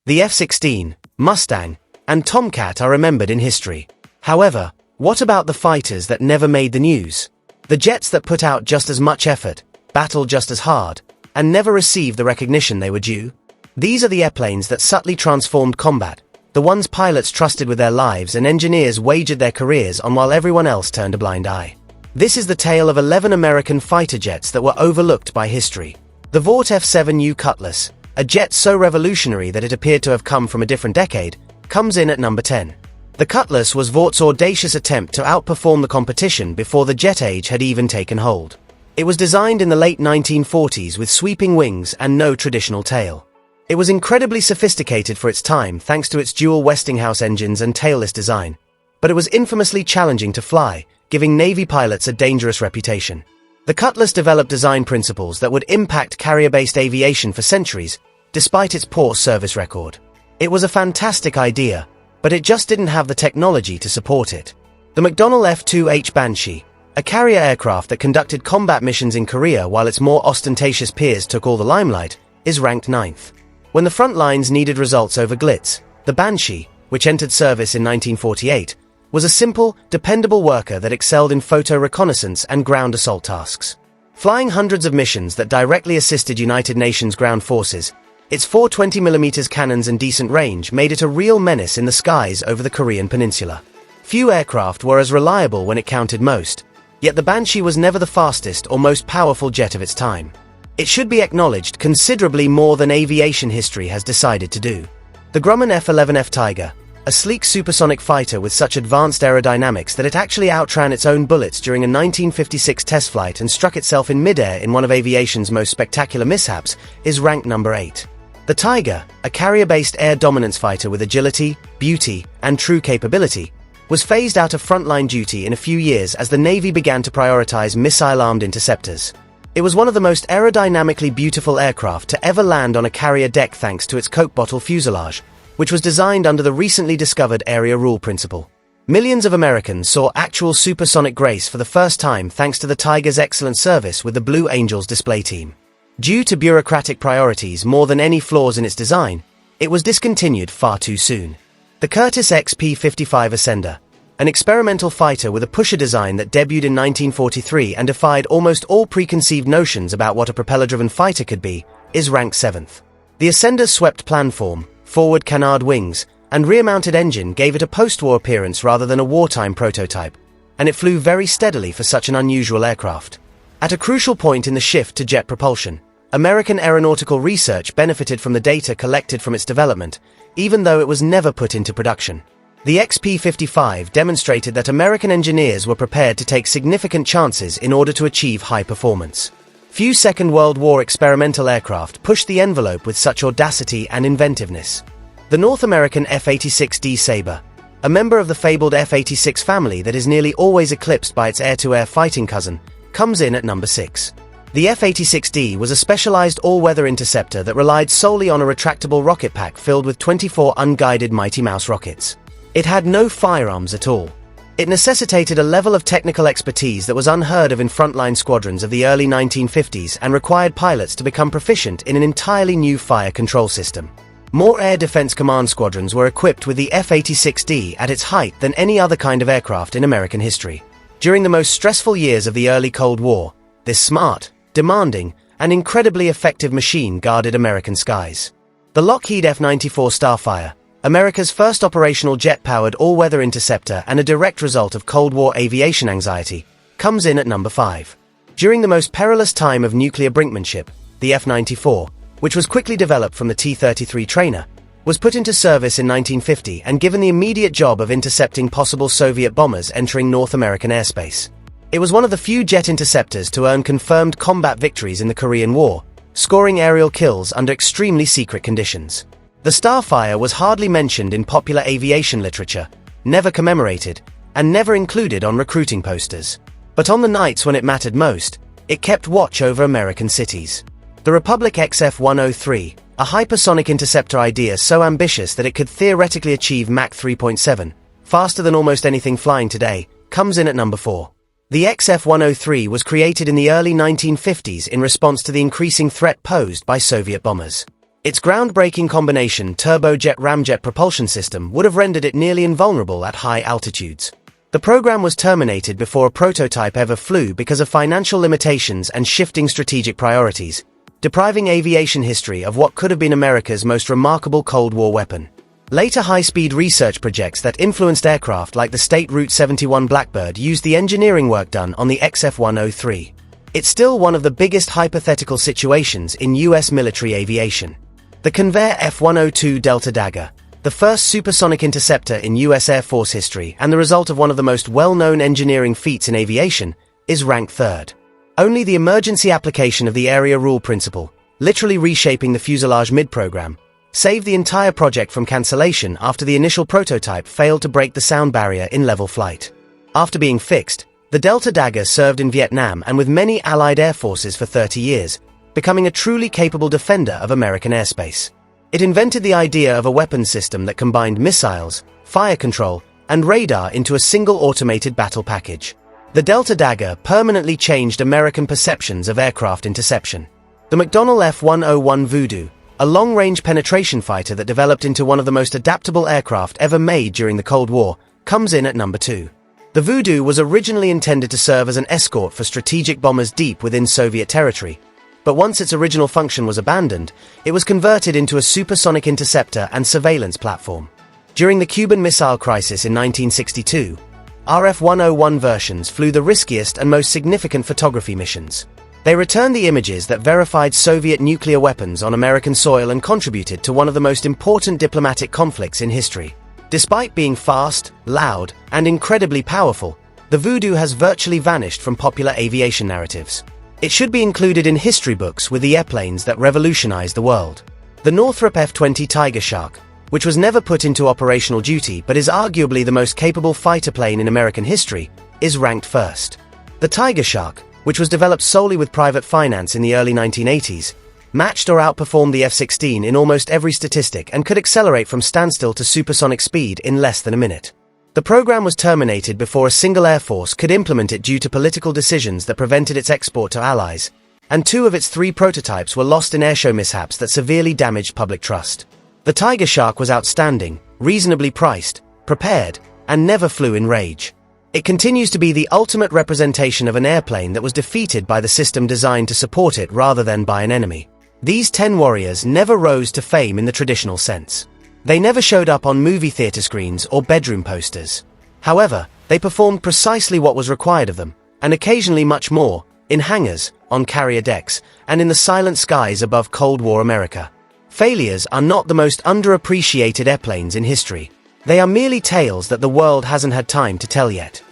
The F-16, Mustang, and Tomcat are remembered in history. However, what about the fighters that never made the news? The jets that put out just as much effort, battled just as hard, and never received the recognition they were due? These are the airplanes that subtly transformed combat, the ones pilots trusted with their lives and engineers wagered their careers on while everyone else turned a blind eye. This is the tale of 11 American fighter jets that were overlooked by history. The Vought F-7U Cutlass, a jet so revolutionary that it appeared to have come from a different decade, comes in at number 10. The Cutlass was Vaught's audacious attempt to outperform the competition before the jet age had even taken hold. It was designed in the late 1940s with sweeping wings and no traditional tail. It was incredibly sophisticated for its time thanks to its dual Westinghouse engines and tailless design. But it was infamously challenging to fly, giving Navy pilots a dangerous reputation. The Cutlass developed design principles that would impact carrier-based aviation for centuries, despite its poor service record. It was a fantastic idea, but it just didn't have the technology to support it. The McDonnell F-2H Banshee, a carrier aircraft that conducted combat missions in Korea while its more ostentatious peers took all the limelight, is ranked 9th. When the front lines needed results over glitz, the Banshee, which entered service in 1948, was a simple, dependable worker that excelled in photo reconnaissance and ground assault tasks. Flying hundreds of missions that directly assisted United Nations ground forces, its 420mm cannons and decent range made it a real menace in the skies over the Korean peninsula. Few aircraft were as reliable when it counted most, yet the Banshee was never the fastest or most powerful jet of its time. It should be acknowledged considerably more than aviation history has decided to do. The Grumman F-11F Tiger, a sleek supersonic fighter with such advanced aerodynamics that it actually outran its own bullets during a 1956 test flight and struck itself in midair in one of aviation's most spectacular mishaps, is ranked number 8. The Tiger, a carrier-based air dominance fighter with agility, beauty, and true capability, was phased out of frontline duty in a few years as the Navy began to prioritize missile-armed interceptors. It was one of the most aerodynamically beautiful aircraft to ever land on a carrier deck thanks to its Coke bottle fuselage, which was designed under the recently discovered area rule principle. Millions of Americans saw actual supersonic grace for the first time thanks to the Tiger's excellent service with the Blue Angels display team. Due to bureaucratic priorities more than any flaws in its design, it was discontinued far too soon. The Curtiss XP-55 Ascender, an experimental fighter with a pusher design that debuted in 1943 and defied almost all preconceived notions about what a propeller-driven fighter could be, is ranked 7th. The Ascender's swept planform, forward canard wings, and rear-mounted engine gave it a post-war appearance rather than a wartime prototype, and it flew very steadily for such an unusual aircraft. At a crucial point in the shift to jet propulsion, American aeronautical research benefited from the data collected from its development, even though it was never put into production. The XP-55 demonstrated that American engineers were prepared to take significant chances in order to achieve high performance. Few Second World War experimental aircraft pushed the envelope with such audacity and inventiveness. The North American F-86D Sabre, a member of the fabled F-86 family that is nearly always eclipsed by its air-to-air fighting cousin, comes in at number 6. The F-86D was a specialized all-weather interceptor that relied solely on a retractable rocket pack filled with 24 unguided Mighty Mouse rockets. It had no firearms at all. It necessitated a level of technical expertise that was unheard of in frontline squadrons of the early 1950s and required pilots to become proficient in an entirely new fire control system. More Air Defense Command squadrons were equipped with the F-86D at its height than any other kind of aircraft in American history. During the most stressful years of the early Cold War, this smart, demanding, and incredibly effective machine guarded American skies. The Lockheed F-94 Starfire, America's first operational jet-powered all-weather interceptor and a direct result of Cold War aviation anxiety, comes in at number 5. During the most perilous time of nuclear brinkmanship, the F-94, which was quickly developed from the T-33 trainer, was put into service in 1950 and given the immediate job of intercepting possible Soviet bombers entering North American airspace. It was one of the few jet interceptors to earn confirmed combat victories in the Korean War, scoring aerial kills under extremely secret conditions. The Starfire was hardly mentioned in popular aviation literature, never commemorated, and never included on recruiting posters. But on the nights when it mattered most, it kept watch over American cities. The Republic XF-103, a hypersonic interceptor idea so ambitious that it could theoretically achieve Mach 3.7, faster than almost anything flying today, comes in at number 4. The XF-103 was created in the early 1950s in response to the increasing threat posed by Soviet bombers. Its groundbreaking combination turbojet-ramjet propulsion system would have rendered it nearly invulnerable at high altitudes. The program was terminated before a prototype ever flew because of financial limitations and shifting strategic priorities, depriving aviation history of what could have been America's most remarkable Cold War weapon. Later high-speed research projects that influenced aircraft like the State Route 71 Blackbird used the engineering work done on the XF-103. It's still one of the biggest hypothetical situations in U.S. military aviation. The Convair F-102 Delta Dagger, the first supersonic interceptor in U.S. Air Force history and the result of one of the most well-known engineering feats in aviation, is ranked third. Only the emergency application of the area rule principle, literally reshaping the fuselage mid-program, saved the entire project from cancellation after the initial prototype failed to break the sound barrier in level flight. After being fixed, the Delta Dagger served in Vietnam and with many Allied air forces for 30 years, becoming a truly capable defender of American airspace. It invented the idea of a weapons system that combined missiles, fire control, and radar into a single automated battle package. The Delta Dagger permanently changed American perceptions of aircraft interception. The McDonnell F-101 Voodoo, a long-range penetration fighter that developed into one of the most adaptable aircraft ever made during the Cold War, comes in at number 2. The Voodoo was originally intended to serve as an escort for strategic bombers deep within Soviet territory, but once its original function was abandoned, it was converted into a supersonic interceptor and surveillance platform. During the Cuban Missile Crisis in 1962, RF-101 versions flew the riskiest and most significant photography missions. They returned the images that verified Soviet nuclear weapons on American soil and contributed to one of the most important diplomatic conflicts in history. Despite being fast, loud, and incredibly powerful, the Voodoo has virtually vanished from popular aviation narratives. It should be included in history books with the airplanes that revolutionized the world. The Northrop F-20 Tiger Shark, which was never put into operational duty but is arguably the most capable fighter plane in American history, is ranked first. The Tiger Shark, which was developed solely with private finance in the early 1980s, matched or outperformed the F-16 in almost every statistic and could accelerate from standstill to supersonic speed in less than a minute. The program was terminated before a single air force could implement it due to political decisions that prevented its export to allies, and 2 of its 3 prototypes were lost in airshow mishaps that severely damaged public trust. The Tiger Shark was outstanding, reasonably priced, prepared, and never flew in rage. It continues to be the ultimate representation of an airplane that was defeated by the system designed to support it rather than by an enemy. These 10 warriors never rose to fame in the traditional sense. They never showed up on movie theater screens or bedroom posters. However, they performed precisely what was required of them, and occasionally much more, in hangars, on carrier decks, and in the silent skies above Cold War America. Failures are not the most underappreciated airplanes in history. They are merely tales that the world hasn't had time to tell yet.